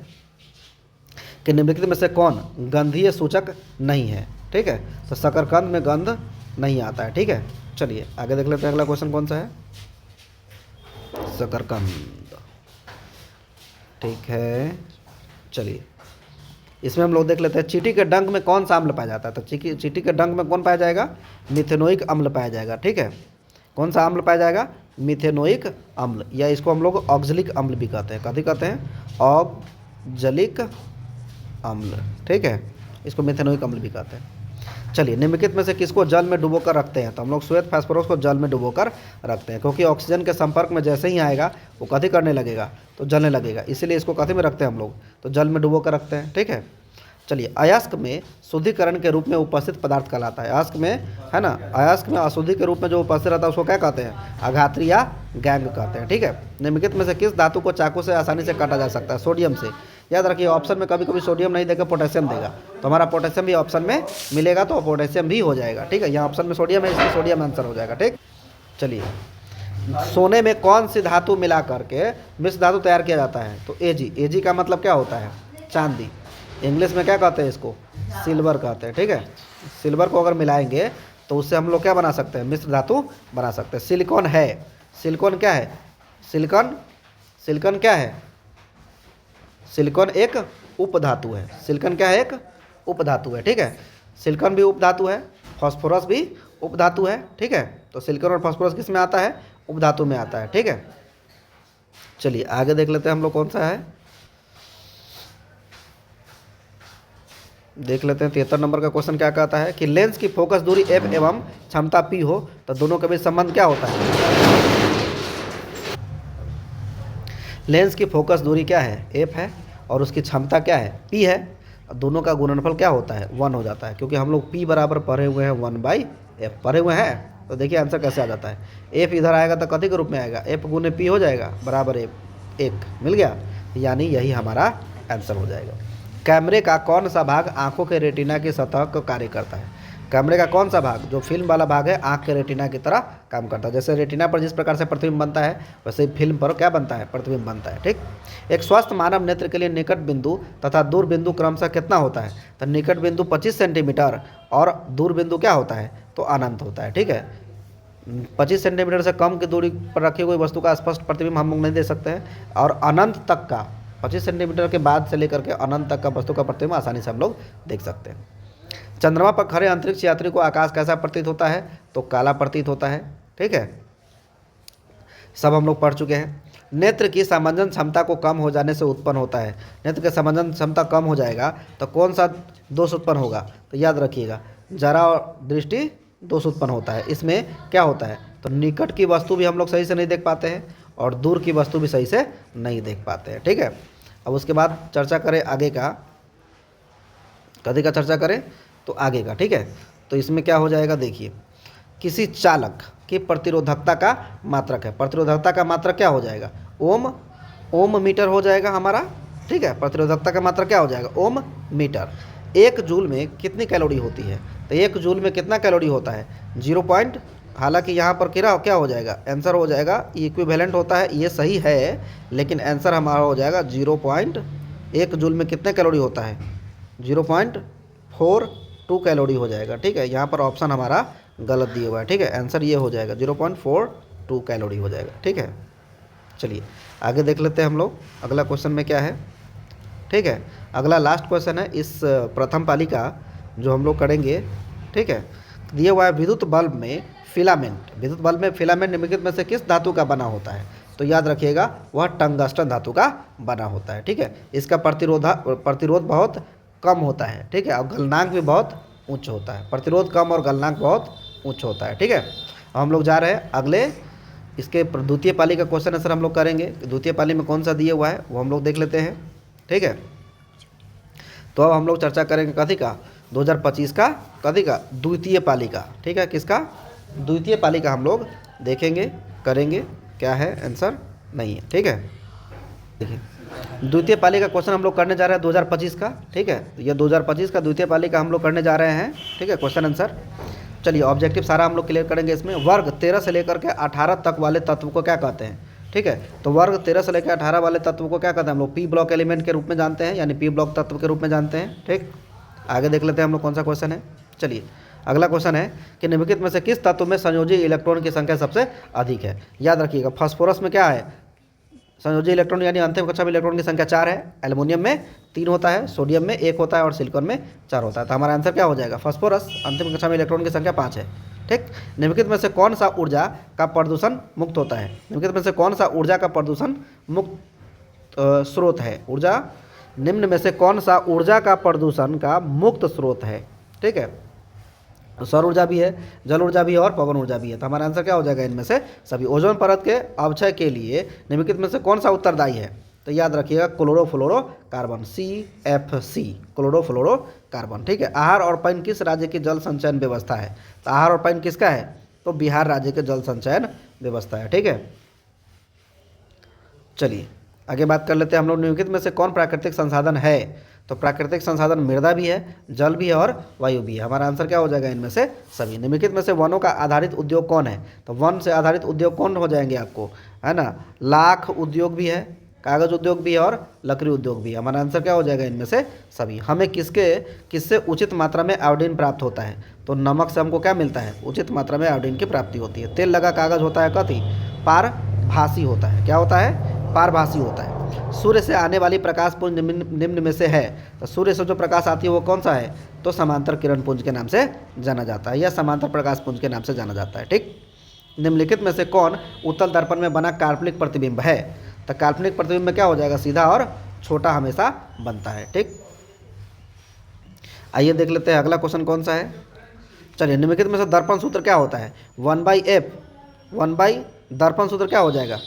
कि निम्नलिखित में से कौन गंधीय सूचक नहीं है। ठीक है, तो शकरकंद में गंध नहीं आता है। ठीक है, चलिए आगे देख लेते हैं अगला क्वेश्चन कौन सा है, शकरकंद। ठीक है, चलिए इसमें हम लोग देख लेते हैं चींटी के डंक में कौन सा अम्ल पाया जाता है। तो चींटी के डंक में कौन पाया जाएगा, मिथेनोइक अम्ल पाया जाएगा। ठीक है, कौन सा अम्ल पाया जाएगा, मिथेनोइक अम्ल, या इसको हम लोग ऑक्जेलिक अम्ल भी कहते हैं। कथी कहते हैं, ऑक्जेलिक अम्ल। ठीक है, इसको मिथेनोइक अम्ल भी कहते हैं। चलिए निम्नलिखित में से किसको जल में डुबोकर रखते हैं, तो हम लोग श्वेत फास्फोरस को जल में डुबोकर रखते हैं क्योंकि ऑक्सीजन के संपर्क में जैसे ही आएगा वो कथी करने लगेगा, तो जलने लगेगा, इसीलिए इसको कथी में रखते हैं हम लोग, तो जल में डुबोकर रखते हैं। ठीक है, चलिए अयस्क में शुद्धिकरण के रूप में उपस्थित पदार्थ कहलाता है। अयस्क में है ना, अयस्क में अशुद्धि के रूप में जो उपस्थित रहता है उसको क्या कहते हैं, आघात्री या गैंग कहते हैं। ठीक है, निम्नलिखित में से किस धातु को चाकू से आसानी से काटा जा सकता है, सोडियम से। याद रखिए ऑप्शन में कभी कभी सोडियम नहीं देकर पोटेशियम देगा, तो हमारा पोटेशियम भी ऑप्शन में मिलेगा तो पोटेशियम भी हो जाएगा। ठीक है, यहाँ ऑप्शन में सोडियम है इसलिए सोडियम आंसर हो जाएगा। ठीक, चलिए सोने में कौन सी धातु मिला करके मिश्र धातु तैयार किया जाता है, तो एजी। एजी का मतलब क्या होता है, चांदी। इंग्लिश में क्या कहते हैं इसको, सिल्वर कहते हैं। ठीक है, सिल्वर को अगर मिलाएंगे तो उससे हम लोग क्या बना सकते हैं, मिश्र धातु बना सकते हैं। सिलिकॉन है, सिलिकॉन क्या है, सिलिकॉन, सिलिकॉन क्या है, सिलिकॉन एक उपधातु है। सिलिकॉन क्या है, एक उपधातु है। ठीक है, सिलिकॉन भी उपधातु है, फास्फोरस भी उपधातु है। ठीक है, तो सिलिकॉन और फास्फोरस किस में आता है, उपधातु में आता है। ठीक है, चलिए आगे देख लेते हैं हम लोग कौन सा है, देख लेते हैं 73 नंबर का क्वेश्चन क्या कहता है कि लेंस की फोकस दूरी f एवं क्षमता p हो तो दोनों के बीच संबंध क्या होता है। लेंस की फोकस दूरी क्या है, f है, और उसकी क्षमता क्या है, p है। दोनों का गुणनफल क्या होता है, 1 हो जाता है, क्योंकि हम लोग p बराबर पढ़े हुए हैं 1/f पढ़े हुए हैं। तो देखिए आंसर कैसे आ जाता है, f इधर आएगा तो कथी के रूप में आएगा, f गुने p हो जाएगा बराबर f, 1 मिल गया, यानी यही हमारा आंसर हो जाएगा। कैमरे का कौन सा भाग आंखों के रेटिना की सतह को कार्य करता है। कैमरे का कौन सा भाग, जो फिल्म वाला भाग है, आंख के रेटिना की तरह काम करता है। जैसे रेटिना पर जिस प्रकार से प्रतिबिंब बनता है वैसे ही फिल्म पर क्या बनता है, प्रतिबिंब बनता है। ठीक, एक स्वस्थ मानव नेत्र के लिए निकट बिंदु तथा दूर बिंदु क्रमशः कितना होता है, तो निकट बिंदु 25 सेंटीमीटर और दूर बिंदु क्या होता है, तो अनंत होता है। ठीक है, 25 सेंटीमीटर से कम की दूरी पर रखी हुई वस्तु का स्पष्ट प्रतिबिंब हम लोग नहीं दे सकते हैं, और अनंत तक का 25 सेंटीमीटर के बाद से लेकर के अनंत तक का वस्तु का प्रतिबिंब आसानी से हम लोग देख सकते हैं। चंद्रमा पर खड़े अंतरिक्ष यात्री को आकाश कैसा प्रतीत होता है, तो काला प्रतीत होता है। ठीक है, सब हम लोग पढ़ चुके हैं। नेत्र की समंजन क्षमता को कम हो जाने से उत्पन्न होता है। नेत्र की समंजन क्षमता कम हो जाएगा तो कौन सा दोष उत्पन्न होगा, तो याद रखिएगा जरा और दृष्टि दोष उत्पन्न होता है। इसमें क्या होता है, तो निकट की वस्तु भी हम लोग सही से नहीं देख पाते हैं और दूर की वस्तु भी सही से नहीं देख पाते हैं। ठीक है, अब उसके बाद चर्चा करें आगे का, कभी का चर्चा करें तो आगे का। ठीक है, तो इसमें क्या हो जाएगा, देखिए किसी चालक की प्रतिरोधकता का मात्रक है। प्रतिरोधकता का मात्रक क्या हो जाएगा, ओम, ओम मीटर हो जाएगा हमारा। ठीक है, प्रतिरोधकता का मात्रक क्या हो जाएगा, ओम मीटर। 1 जूल में कितनी कैलोरी होती है, तो 1 जूल में कितना कैलोरी होता है, 0 पॉइंट, हालांकि यहाँ पर क्या हो जाएगा, आंसर हो जाएगा इक्विवेलेंट होता है, ये सही है, लेकिन आंसर हमारा हो जाएगा 1 जूल में कितने कैलोरी होता है, 0.42 कैलोरी हो जाएगा। ठीक है, यहाँ पर ऑप्शन हमारा गलत दिया हुआ है। ठीक है, आंसर ये हो जाएगा 0.42 कैलोरी हो जाएगा। ठीक है, चलिए आगे देख लेते हैं हम लोग अगला क्वेश्चन में क्या है। ठीक है, अगला लास्ट क्वेश्चन है इस प्रथम पाली का जो हम लोग करेंगे। ठीक है, दिया हुआ है विद्युत बल्ब में फिलामेंट, विद्युत बल्ब में फिलामेंट निम्नलिखित में से किस धातु का बना होता है, तो याद रखिएगा वह टंगस्टन धातु का बना होता है। ठीक है, इसका प्रतिरोध बहुत कम होता है। ठीक है, और गलनांक भी बहुत उच्च होता है। प्रतिरोध कम और गलनांक बहुत उच्च होता है। ठीक है, हम लोग जा रहे हैं अगले इसके द्वितीय पाली का क्वेश्चन आंसर हम लोग करेंगे। द्वितीय पाली में कौन सा दिया हुआ है वो हम लोग देख लेते हैं, ठीक है। तो अब हम लोग चर्चा करेंगे कथी का, 2025 का कथी का, द्वितीय पाली का, ठीक है। किसका, द्वितीय पाली का हम लोग देखेंगे, करेंगे, क्या है आंसर नहीं है, ठीक है। देखिए द्वितीय पाली का क्वेश्चन हम लोग करने जा रहे हैं 2025 का, ठीक है। ये 2025 का द्वितीय पाली का हम लोग करने जा रहे हैं, ठीक है, क्वेश्चन आंसर। चलिए ऑब्जेक्टिव सारा हम लोग क्लियर करेंगे इसमें। वर्ग 13 से लेकर के 18 तक वाले तत्व को क्या कहते हैं, ठीक है। तो वर्ग 13 से लेकर 18 वाले तत्व को क्या कहते हैं हम लोग, पी ब्लॉक एलिमेंट के रूप में जानते हैं, यानी पी ब्लॉक तत्व के रूप में जानते हैं, ठीक। आगे देख लेते हैं हम लोग कौन सा क्वेश्चन है। चलिए अगला क्वेश्चन है कि निम्नलिखित में से किस तत्व में संयोजी इलेक्ट्रॉन की संख्या सबसे अधिक है। याद रखिएगा फास्फोरस में क्या है, संयोजी इलेक्ट्रॉन यानी अंतिम कक्षा में इलेक्ट्रॉन की संख्या 4 है, एल्युमिनियम में 3 होता है, सोडियम में 1 होता है और सिलिकॉन में 4 होता है। तो हमारा आंसर क्या हो जाएगा, फास्फोरस, अंतिम कक्षा में इलेक्ट्रॉन की संख्या 5 है, ठीक। निम्नलिखित में से कौन सा ऊर्जा का प्रदूषण मुक्त होता है, निम्नलिखित में से कौन सा ऊर्जा का प्रदूषण मुक्त स्रोत है, ऊर्जा, निम्न में से कौन सा ऊर्जा का प्रदूषण का मुक्त स्रोत है, ठीक है। सौर ऊर्जा भी है, जल ऊर्जा भी है और पवन ऊर्जा भी है। तो हमारा आंसर क्या हो जाएगा इनमें से सभी। ओजोन परत के अवक्षय के लिए निम्नलिखित में से कौन सा उत्तरदायी है, तो याद रखिएगा क्लोरोफ्लोरोकार्बन, CFC, क्लोरोफ्लोरोकार्बन, ठीक है। आहार और पानी किस राज्य की जल संचयन व्यवस्था है, तो आहार और पानी किसका है, तो बिहार राज्य के जल संचयन व्यवस्था है, ठीक है। चलिए आगे बात कर लेते हैं हम लोग। निम्नलिखित में से कौन प्राकृतिक संसाधन है, तो प्राकृतिक संसाधन मृदा भी है, जल भी है और वायु भी है। हमारा आंसर क्या हो जाएगा इनमें से सभी। निम्नलिखित में से वनों का आधारित उद्योग कौन है, तो वन से आधारित उद्योग कौन हो जाएंगे आपको, है ना, लाख उद्योग भी है, कागज उद्योग भी है और लकड़ी उद्योग भी है। हमारा आंसर क्या हो जाएगा इनमें से सभी। हमें किससे उचित मात्रा में आयोडीन प्राप्त होता है, तो नमक से हमको क्या मिलता है, उचित मात्रा में आयोडीन की प्राप्ति होती है। तेल लगा कागज होता है कथी, पारभासी होता है, क्या होता है, पारभासी होता है। सूर्य से आने वाली प्रकाश पुंज निम्न में से है, तो सूर्य से जो प्रकाश आती है वो कौन सा है, तो समांतर किरण पुंज के नाम से जाना जाता है, या समांतर प्रकाश पुंज के नाम से जाना जाता है, ठीक। निम्नलिखित में से कौन उत्तल दर्पण में बना काल्पनिक प्रतिबिंब है, तो काल्पनिक प्रतिबिंब में क्या हो जाएगा, सीधा और छोटा हमेशा बनता है, ठीक। आइए देख लेते हैं अगला क्वेश्चन कौन सा है। चलिए निम्नलिखित में से दर्पण सूत्र क्या होता है, 1/f, 1 दर्पण सूत्र क्या हो जाएगा,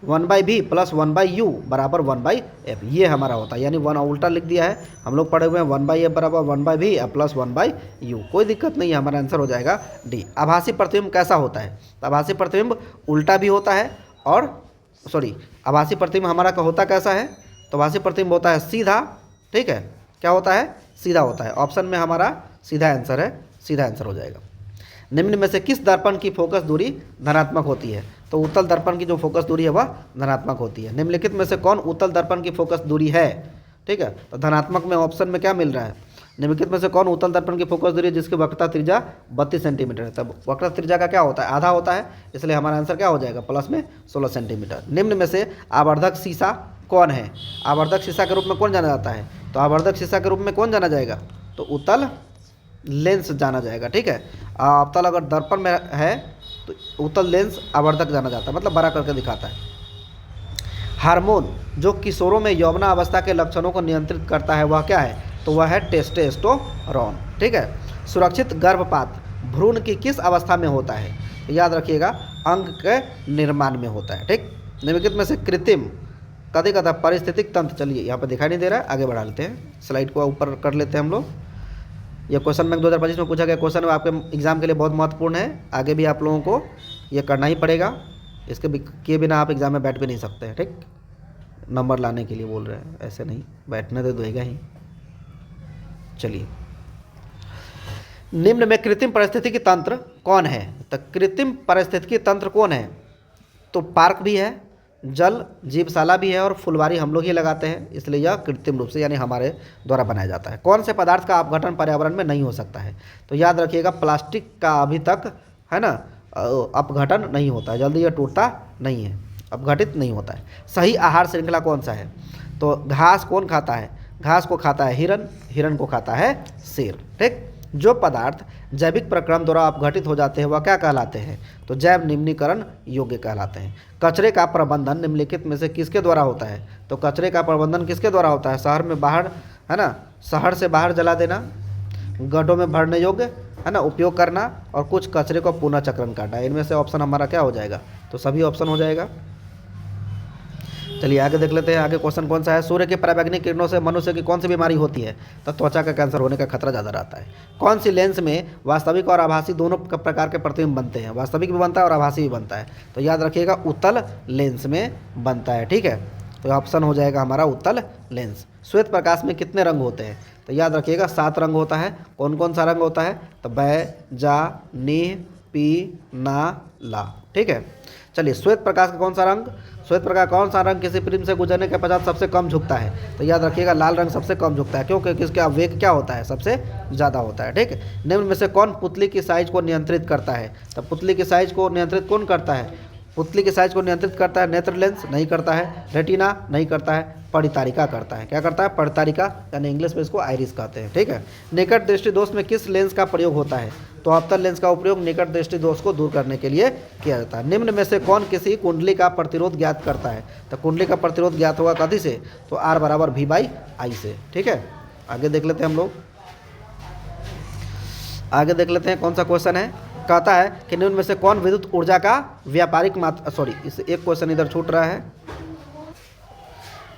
1/v प्लस 1/u बराबर 1/f, ये हमारा होता है। यानी वन उल्टा लिख दिया है, हम लोग पढ़े हुए हैं 1/f बराबर 1/v प्लस 1/u, कोई दिक्कत नहीं है, हमारा आंसर हो जाएगा डी। आभासी प्रतिबिंब कैसा होता है, तो आभासी प्रतिबिंब उल्टा भी होता है और आभासी प्रतिबिंब हमारा होता कैसा है, तो आभासी प्रतिबिंब होता है सीधा, ठीक है, क्या होता है, सीधा होता है। ऑप्शन में हमारा सीधा आंसर है, सीधा आंसर हो जाएगा। निम्न में से किस दर्पण की फोकस दूरी धनात्मक होती है, तो उत्तल दर्पण की जो फोकस दूरी है वह धनात्मक होती है। निम्नलिखित में से कौन उत्तल दर्पण की फोकस दूरी है, ठीक है, तो धनात्मक में ऑप्शन में क्या मिल रहा है, निम्नलिखित में से कौन उत्तल दर्पण की फोकस दूरी है जिसकी वक्रता त्रिज्या 32 सेंटीमीटर है। तब वक्रता त्रिज्या का क्या होता है, आधा होता है, इसलिए हमारा आंसर क्या हो जाएगा, प्लस में 16 सेंटीमीटर। निम्न में से आवर्धक शीशा कौन है, आवर्धक शीशा के रूप में कौन जाना जाता है, तो आवर्धक शीशा के रूप में कौन जाना जाएगा, तो उत्तल लेंस जाना जाएगा, ठीक है। अवतल अगर दर्पण में है तो उत्तल लेंस आवर्धक जाना जाता है, मतलब बड़ा करके दिखाता है। हार्मोन जो किशोरों में यौवना अवस्था के लक्षणों को नियंत्रित करता है वह क्या है, तो वह है टेस्टोस्टेरोन, ठीक है। सुरक्षित गर्भपात भ्रूण की किस अवस्था में होता है, तो याद रखिएगा अंग के निर्माण में होता है, ठीक। निम्नलिखित में से कृत्रिम कभी कदा पारिस्थितिक तंत्र, चलिए यहाँ पर दिखाई नहीं दे रहा है, आगे बढ़ा लेते हैं, स्लाइड को ऊपर कर लेते हैं हम लोग। यह क्वेश्चन बैंक 2025 में पूछा गया क्वेश्चन है, आपके एग्जाम के लिए बहुत महत्वपूर्ण है, आगे भी आप लोगों को ये करना ही पड़ेगा, इसके किए बिना आप एग्जाम में बैठ भी नहीं सकते हैं, ठीक। नंबर लाने के लिए बोल रहे हैं, ऐसे नहीं बैठने तो देगा ही। चलिए निम्न में कृत्रिम पारिस्थितिकी तंत्र कौन है, तो कृत्रिम पारिस्थितिकी तंत्र कौन है, तो पार्क भी है, जल जीवशाला भी है और फुलवारी हम लोग ही लगाते हैं, इसलिए यह कृत्रिम रूप से यानी हमारे द्वारा बनाया जाता है। कौन से पदार्थ का अपघटन पर्यावरण में नहीं हो सकता है, तो याद रखिएगा प्लास्टिक का अभी तक है ना अपघटन नहीं होता है, जल्दी यह टूटता नहीं है, अपघटित नहीं होता है। सही आहार श्रृंखला कौन सा है, तो घास कौन खाता है, घास को खाता है हिरन, हिरन को खाता है शेर, ठीक। जो पदार्थ जैविक प्रक्रम द्वारा अपघटित हो जाते हैं वह क्या कहलाते हैं, तो जैव निम्नीकरण योग्य कहलाते हैं। कचरे का प्रबंधन निम्नलिखित में से किसके द्वारा होता है, तो कचरे का प्रबंधन किसके द्वारा होता है, शहर में बाहर है ना, शहर से बाहर जला देना, गड्ढों में भरने योग्य है ना, उपयोग करना, और कुछ कचरे को पुनः चक्रण करना। इनमें से ऑप्शन हमारा क्या हो जाएगा, तो सभी ऑप्शन हो जाएगा। चलिए आगे देख लेते हैं, आगे क्वेश्चन कौन सा है। सूर्य की पराबैंगनी किरणों से मनुष्य की कौन सी बीमारी होती है, तो त्वचा का कैंसर होने का खतरा ज़्यादा रहता है। कौन सी लेंस में वास्तविक और आभासी दोनों प्रकार के प्रतिबिंब बनते हैं, वास्तविक भी बनता है और आभासी भी बनता है, तो याद रखिएगा उत्तल लेंस में बनता है। ठीक है, तो ऑप्शन हो जाएगा हमारा उत्तल लेंस। श्वेत प्रकाश में कितने रंग होते हैं, तो याद रखिएगा 7 रंग होता है। कौन कौन सा रंग होता है, तो बै, जा, नी, पी, ना, ला। ठीक है, चलिए श्वेत प्रकाश का कौन सा रंग, श्वेत प्रकाश कौन सा रंग किसी प्रिज्म से गुजरने के पश्चात सबसे कम झुकता है, तो याद रखिएगा लाल रंग सबसे कम झुकता है, क्योंकि इसका वेग क्या होता है, सबसे ज़्यादा होता है। ठीक है, निम्न में से कौन पुतली की साइज को नियंत्रित करता है, तो पुतली की साइज को नियंत्रित कौन करता है, पुतली की साइज को नियंत्रित करता है नेत्र लेंस, नहीं करता है। रेटिना नहीं करता है, परितारिका करता है। क्या करता है, परितारिका, यानी इंग्लिश में इसको आइरिस कहते हैं। ठीक है, निकट दृष्टि दोष में किस लेंस का प्रयोग होता है, तो अवतल लेंस का उपयोग निकट दृष्टि दोष को दूर करने के लिए किया जाता है। निम्न में से कौन किसी कुंडली का प्रतिरोध ज्ञात करता है, तो कुंडली का प्रतिरोध ज्ञात होगा कथी से, तो R बराबर V/I से। ठीक है, आगे देख लेते हैं हम लोग, आगे देख लेते हैं कौन सा क्वेश्चन है। कहता है कि निम्न में से कौन विद्युत ऊर्जा का व्यापारिक मात्रा, सॉरी इस एक क्वेश्चन इधर छूट रहा है।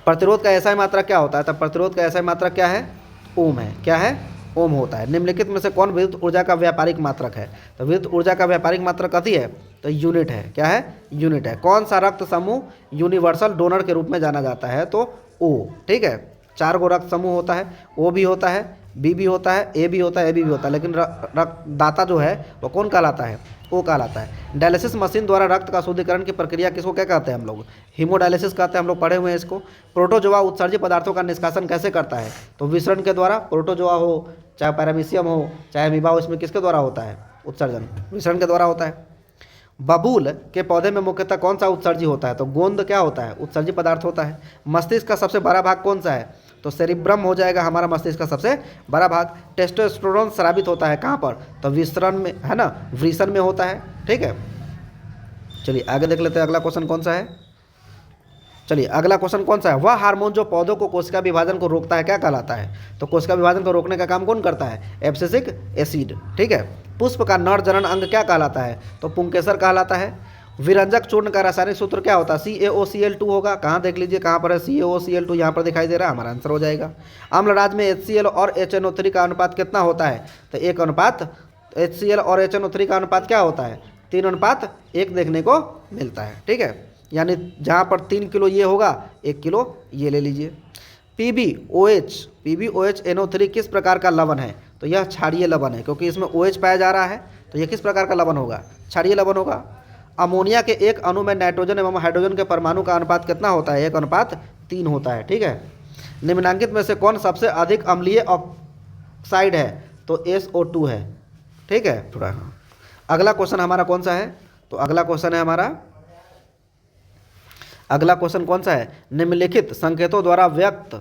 प्रतिरोध का ऐसा मात्रा क्या होता है, तो प्रतिरोध का ऐसा मात्रा क्या है, ओम है। क्या है, ओम होता है। निम्नलिखित में से कौन विद्युत ऊर्जा का व्यापारिक मात्रक है, तो विद्युत ऊर्जा का व्यापारिक मात्रक कथी है, तो यूनिट है। क्या है, यूनिट है। कौन सा रक्त समूह यूनिवर्सल डोनर के रूप में जाना जाता है, तो ओ। ठीक है, 4 गो रक्त समूह होता है, ओ भी होता है, बी भी होता है, ए भी होता है, ए भी होता है, लेकिन रक्तदाता जो है वो कौन कहलाता है, ओ कहलाता है। डायलिसिस मशीन द्वारा रक्त का शुद्धिकरण की प्रक्रिया किसको क्या कहते हैं हम लोग, हीमोडायलिसिस कहते हैं, हम लोग पढ़े हुए हैं इसको। प्रोटोजोआ उत्सर्जित पदार्थों का निष्कासन कैसे करता है, तो विसरण के द्वारा। प्रोटोजोआ हो चाहे पैरामीशियम हो चाहे अमीबा हो, इसमें किसके द्वारा होता है, उत्सर्जन विसरण के द्वारा होता है। बबूल के पौधे में मुख्यतः कौन सा उत्सर्जी होता है, तो गोंद क्या होता है, उत्सर्जी पदार्थ होता है। मस्तिष्क का सबसे बड़ा भाग कौन सा है, तो सेरिब्रम हो जाएगा हमारा मस्तिष्क का सबसे बड़ा भाग। टेस्टोस्टेरोन स्रावित होता है कहाँ पर, तो विसरण में, है ना, वृषण में होता है। ठीक है, चलिए आगे देख लेते हैं अगला क्वेश्चन कौन सा है। चलिए अगला क्वेश्चन कौन सा है, वह हार्मोन जो पौधों को कोशिका विभाजन को रोकता है क्या कहलाता है, तो कोशिका विभाजन को रोकने का काम कौन करता है, एब्सिसिक एसिड। ठीक है, पुष्प का नर जनन अंग क्या कहलाता है, तो पुंकेसर कहलाता है। विरंजक चूर्ण का रासायनिक सूत्र क्या होता है, CaOCl2 होगा। कहाँ देख लीजिए, कहाँ पर है CaOCl2, यहाँ पर दिखाई दे रहा है, हमारा आंसर हो जाएगा। अम्लराज में HCl और HNO3 का अनुपात कितना होता है, तो 1 अनुपात, HCl और HNO3 का अनुपात क्या होता है, 3:1 देखने को मिलता है। ठीक है, यानी जहाँ पर 3 किलो ये होगा 1 किलो ये ले लीजिए। PbOH किस प्रकार का लवण है, तो यह क्षारीय लवण है, क्योंकि इसमें OH पाया जा रहा है, तो यह किस प्रकार का लवण होगा, क्षारीय लवण होगा। अमोनिया के एक अणु में नाइट्रोजन एवं हाइड्रोजन के परमाणु का अनुपात कितना होता है, 1:3 होता है। ठीक है, निम्नलिखित में से कौन सबसे अधिक अम्लीय ऑक्साइड है, तो SO2 है। ठीक है, थोड़ा अगला क्वेश्चन हमारा कौन सा है, तो अगला क्वेश्चन है हमारा, अगला क्वेश्चन कौन सा है, निम्नलिखित संकेतों द्वारा व्यक्त,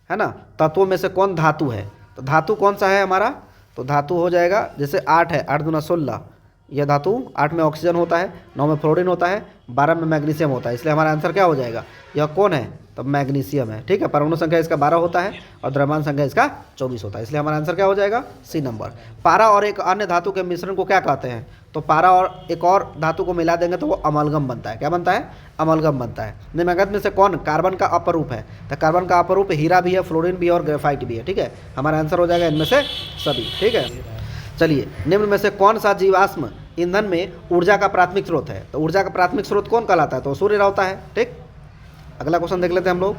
है ना, तत्वों में से कौन धातु है, तो धातु कौन सा है हमारा, तो धातु हो जाएगा, जैसे 8 है, 8 दूना 16, यह धातु 8 में ऑक्सीजन होता है, 9 में फ्लोरीन होता है, 12 में मैग्नीशियम होता है, इसलिए हमारा आंसर क्या हो जाएगा, यह कौन है, तो मैग्नीशियम है। ठीक है, परमाणु संख्या इसका 12 होता है और द्रव्यमान संख्या इसका 24 होता है, इसलिए हमारा आंसर क्या हो जाएगा, C नंबर। पारा और एक अन्य धातु के मिश्रण को क्या कहते हैं, तो पारा और एक और धातु को मिला देंगे तो वो अमलगम बनता है। क्या बनता है, अमलगम बनता है। निम्नलिखित में से कौन कार्बन का अपरूप है, तो कार्बन का अपरूप हीरा भी है, फ्लोरीन भी है और ग्रेफाइट भी है। ठीक है, हमारा आंसर हो जाएगा इनमें से सभी। ठीक है, चलिए निम्न में से कौन सा जीवाश्म ईंधन में ऊर्जा का प्राथमिक स्रोत है, तो ऊर्जा का प्राथमिक स्रोत कौन कहलाता है, तो सूर्य होता है। ठीक, अगला क्वेश्चन देख लेते हैं हम लोग,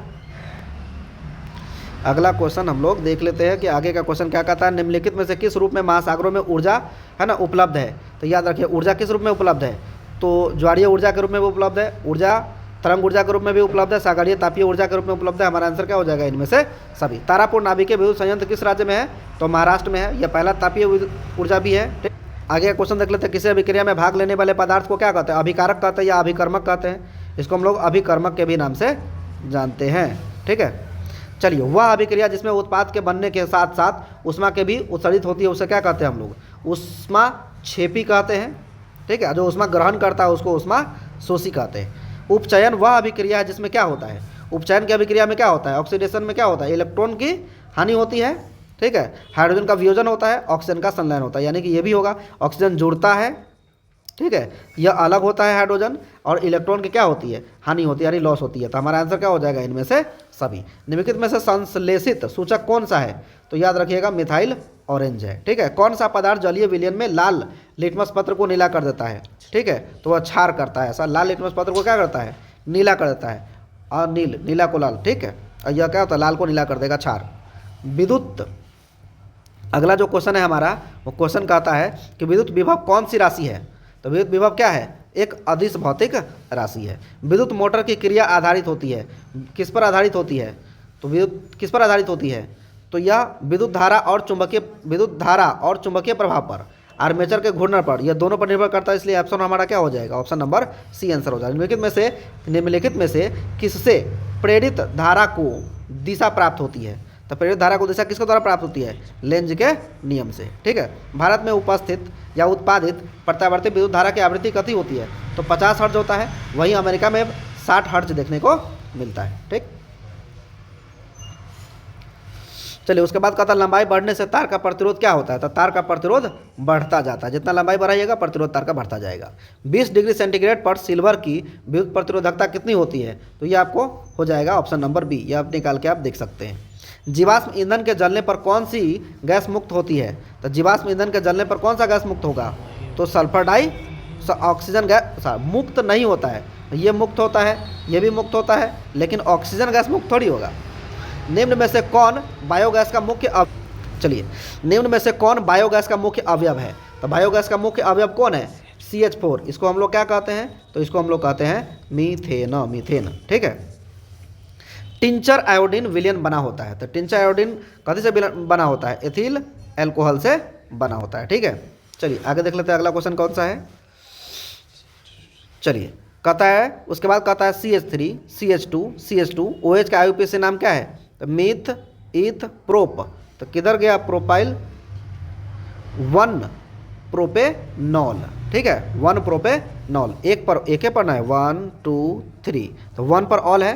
अगला क्वेश्चन हम लोग देख लेते हैं कि आगे का क्वेश्चन क्या कहता है। निम्नलिखित में से किस रूप में महासागरों में ऊर्जा, है ना, उपलब्ध है, तो याद रखिए ऊर्जा किस रूप में उपलब्ध है, तो ज्वारीय ऊर्जा के रूप में भी उपलब्ध है, ऊर्जा तरंग ऊर्जा के रूप में भी उपलब्ध है, सागरीय तापीय ऊर्जा के रूप में उपलब्ध है। हमारा आंसर क्या हो जाएगा, इनमें से सभी। तारापुर नाभिकीय विद्युत संयंत्र किस राज्य में है, तो महाराष्ट्र में है, यह पहला तापीय ऊर्जा भी है। आगे का क्वेश्चन देख लेते हैं, किसी अभिक्रिया में भाग लेने वाले पदार्थ को क्या कहते हैं, अभिकारक कहते हैं या अभिकर्मक कहते हैं, इसको हम लोग अभिकर्मक के भी नाम से जानते हैं। ठीक है, चलिए वह अभिक्रिया जिसमें उत्पाद के बनने के साथ साथ उष्मा के भी उत्सर्जित होती है उसे क्या कहते हैं हम लोग, उष्मा क्षेपी कहते हैं। ठीक है, जो उष्मा ग्रहण करता है उसको उष्मा शोषी कहते हैं। उपचयन वह अभिक्रिया है जिसमें क्या होता है, उपचयन की अभिक्रिया में क्या होता है, ऑक्सीडेशन में क्या होता है, इलेक्ट्रॉन की हानि होती है, ठीक है। हाइड्रोजन का वियोजन होता है, ऑक्सीजन का संलयन होता है, यानी कि ये भी होगा, ऑक्सीजन जुड़ता है, ठीक है, यह अलग होता है हाइड्रोजन, और इलेक्ट्रॉन की क्या होती है, हानि होती है, यानी लॉस होती है। तो हमारा आंसर क्या हो जाएगा, इनमें से सभी। निम्नलिखित में से संश्लेषित सूचक कौन सा है, तो याद रखिएगा मिथाइल ऑरेंज है, ठीक है। कौन सा पदार्थ जलीय विलयन में लाल लिटमस पत्र को नीला कर देता है, ठीक है, तो वह क्षार करता है, ऐसा लाल लिटमस पत्र को क्या करता है, नीला कर देता है, और नीला को लाल, ठीक है, और यह क्या होता है, लाल को नीला कर देगा, क्षार। विद्युत, अगला जो क्वेश्चन है हमारा, वो क्वेश्चन कहता है कि विद्युत विभव कौन सी राशि है, तो विद्युत विभव क्या है, एक अदिश भौतिक राशि है। विद्युत मोटर की क्रिया आधारित होती है, किस पर आधारित होती है, तो विद्युत किस पर आधारित होती है, तो यह विद्युत धारा और चुंबकीय प्रभाव पर, आर्मेचर के घूर्णन पर, यह दोनों पर निर्भर करता है, इसलिए ऑप्शन हमारा क्या हो जाएगा, ऑप्शन नंबर सी आंसर हो जाएगा। निम्नलिखित में से किससे प्रेरित धारा को दिशा प्राप्त होती है, तो प्रेरित धारा को दिशा किसके द्वारा प्राप्त होती है, लेंज के नियम से, ठीक है। भारत में उपस्थित या उत्पादित प्रत्यावर्ती विद्युत धारा की आवृत्ति कितनी होती है, तो 50 हर्ट्ज होता है, वहीं अमेरिका में 60 हर्ट्ज देखने को मिलता है, ठीक। चलिए, उसके बाद कहता है लंबाई बढ़ने से तार का प्रतिरोध क्या होता है, तो तार का प्रतिरोध बढ़ता जाता है, जितना लंबाई बढ़ाइएगा प्रतिरोध तार का बढ़ता जाएगा। 20 डिग्री सेंटीग्रेड पर सिल्वर की विद्युत प्रतिरोधकता कितनी होती है, तो ये आपको हो जाएगा ऑप्शन नंबर बी, ये आप निकाल के आप देख सकते हैं। जीवाश्म ईंधन के जलने पर कौन सी गैस मुक्त होती है, तो जीवाश्म ईंधन के जलने पर कौन सा गैस मुक्त होगा, तो सल्फर डाई ऑक्सीजन गैस मुक्त नहीं होता है, ये मुक्त होता है, ये भी मुक्त होता है, लेकिन ऑक्सीजन गैस मुक्त थोड़ी होगा। निम्न में से कौन बायोगैस का मुख्य निम्न में से कौन बायोगैस का मुख्य अवयव है, तो बायोगैस का मुख्य अवयव कौन है, CH4, इसको हम लोग क्या कहते हैं, तो इसको हम लोग कहते हैं मीथेन, ठीक है। टिंचर आयोडीन विलयन बना होता है, तो टिंचर आयोडीन कथी से बना होता है, एथिल एल्कोहल से बना होता है, ठीक है। चलिए आगे देख लेते हैं, अगला क्वेश्चन कौन सा है। चलिए, कहता है, उसके बाद कहता है CH3 CH2 OH का IUPAC नाम क्या है, तो मीथ ईथ प्रोप, तो किधर गया प्रोपाइल, 1 प्रोपेनॉल, ठीक है, 1 प्रोपेनॉल, एक ही पढ़ना है, 1 2 3, तो 1 पर ऑल है,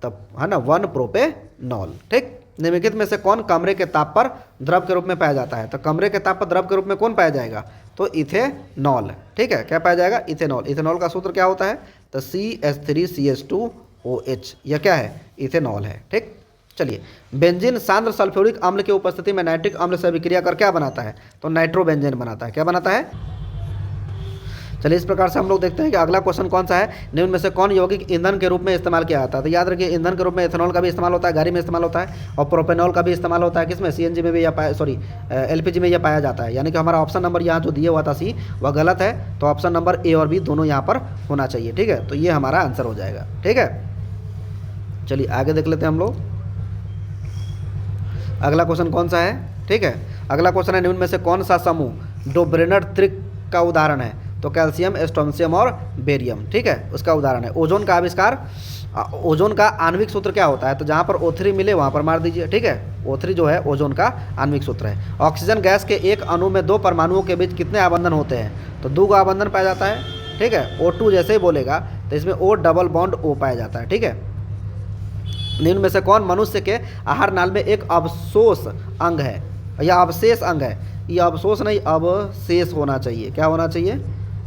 तब है ना, 1 प्रोपेनॉल, ठीक। निम्नलिखित में से कौन कमरे के ताप पर द्रव के रूप में पाया जाता है, तो कमरे के ताप पर द्रव के रूप में कौन पाया जाएगा, तो इथेनॉल, ठीक है, क्या पाया जाएगा, इथेनॉल। इथेनॉल का सूत्र क्या होता है, तो CH3CH2OH, यह क्या है, इथेनॉल है, ठीक। चलिए, बेंजीन सांद्र सल्फ्यूरिक अम्ल की उपस्थिति में नाइट्रिक अम्ल से अभिक्रिया कर क्या बनाता है, तो नाइट्रोबेंजीन बनाता है, क्या बनाता है। चलिए, इस प्रकार से हम लोग देखते हैं कि अगला क्वेश्चन कौन सा है, निम्न में से कौन यौगिक ईंधन के रूप में इस्तेमाल किया जाता है, तो याद रखिए ईंधन के रूप में एथेनॉल का भी इस्तेमाल होता है, गाड़ी में इस्तेमाल होता है, और प्रोपेनॉल का भी इस्तेमाल होता है, किसमें, CNG में भी, या LPG में यह पाया जाता है, यानी कि हमारा ऑप्शन नंबर यहाँ जो दिया हुआ था C, वह गलत है, तो ऑप्शन नंबर A और B दोनों यहाँ पर होना चाहिए, ठीक है, तो ये हमारा आंसर हो जाएगा, ठीक है। चलिए आगे देख लेते हैं हम लोग, अगला क्वेश्चन कौन सा है, ठीक है। अगला क्वेश्चन है, निम्न में से कौन सा समूह डोब्रेनर त्रिक का उदाहरण है, तो कैल्शियम, स्ट्रोंशियम और बेरियम, ठीक है, उसका उदाहरण है। ओजोन का आविष्कार, ओजोन का आणविक सूत्र क्या होता है, तो जहाँ पर O3 मिले वहाँ पर मार दीजिए, ठीक है, O3 जो है ओजोन का आणविक सूत्र है। ऑक्सीजन गैस के एक अणु में 2 परमाणुओं के बीच कितने आबंधन होते हैं, तो 2 का आबंधन पाया जाता है, ठीक है। O2 जैसे ही बोलेगा तो इसमें O डबल बॉन्ड O पाया जाता है, ठीक है। निम्न में से कौन मनुष्य के आहार नाल में एक अवशोष अंग है, या अवशेष अंग है, ये अवशोष नहीं अवशेष होना चाहिए, क्या होना चाहिए,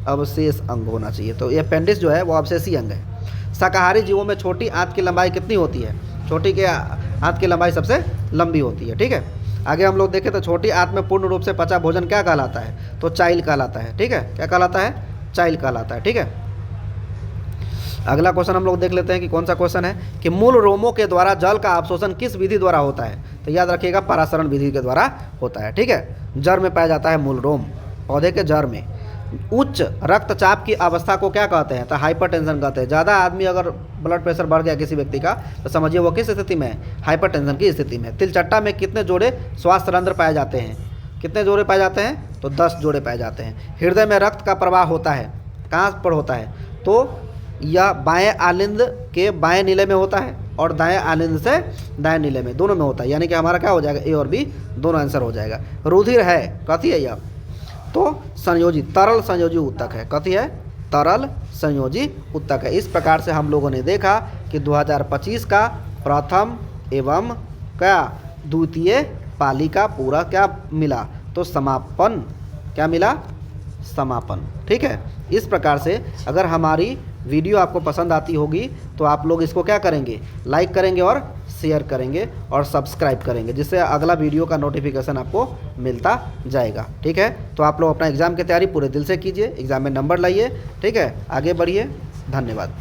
अवशेष अंग होना चाहिए, तो ये अपेंडिक्स जो है वो अवशेषी अंग है। शाकाहारी जीवों में छोटी आंत की लंबाई कितनी होती है, छोटी के आंत की लंबाई सबसे लंबी होती है, ठीक है। आगे हम लोग देखें तो छोटी आंत में पूर्ण रूप से पचा भोजन क्या कहलाता है, तो चाइल कहलाता है, ठीक है, क्या कहलाता है, चाइल कहलाता है, ठीक है। अगला क्वेश्चन हम लोग देख लेते हैं कि कौन सा क्वेश्चन है, कि मूल रोमों के द्वारा जल का अवशोषण किस विधि द्वारा होता है, तो याद रखिएगा परासरण विधि के द्वारा होता है, ठीक है। जड़ में पाया जाता है मूल रोम, पौधे के जड़ में। उच्च रक्तचाप की अवस्था को क्या कहते हैं, तो हाइपरटेंशन कहते हैं। ज़्यादा आदमी अगर ब्लड प्रेशर बढ़ गया किसी व्यक्ति का, तो समझिए वो किस स्थिति में है, हाइपरटेंशन की स्थिति में। तिलचट्टा में कितने जोड़े श्वास रंध्र पाए जाते हैं, कितने जोड़े पाए जाते हैं, तो 10 जोड़े पाए जाते हैं। हृदय में रक्त का प्रवाह होता है, कहाँ पर होता है, तो यह बाएं आलिंद के बाएं नीले में होता है, और दाएं आलिंद से दाएं नीले में, दोनों में होता है, यानी कि हमारा क्या हो जाएगा, A और B दोनों आंसर हो जाएगा। रुधिर है कथी है यह, तो संयोजी तरल संयोजी ऊतक है, कथी है, तरल संयोजी ऊतक है। इस प्रकार से हम लोगों ने देखा कि 2025 का प्रथम एवं क्या द्वितीय पाली का पूरा क्या मिला, तो समापन क्या मिला, समापन। ठीक है, इस प्रकार से अगर हमारी वीडियो आपको पसंद आती होगी तो आप लोग इसको क्या करेंगे, लाइक करेंगे और शेयर करेंगे और सब्सक्राइब करेंगे, जिससे अगला वीडियो का नोटिफिकेशन आपको मिलता जाएगा। ठीक है, तो आप लोग अपना एग्ज़ाम की तैयारी पूरे दिल से कीजिए, एग्ज़ाम में नंबर लाइए। ठीक है, आगे बढ़िए, धन्यवाद।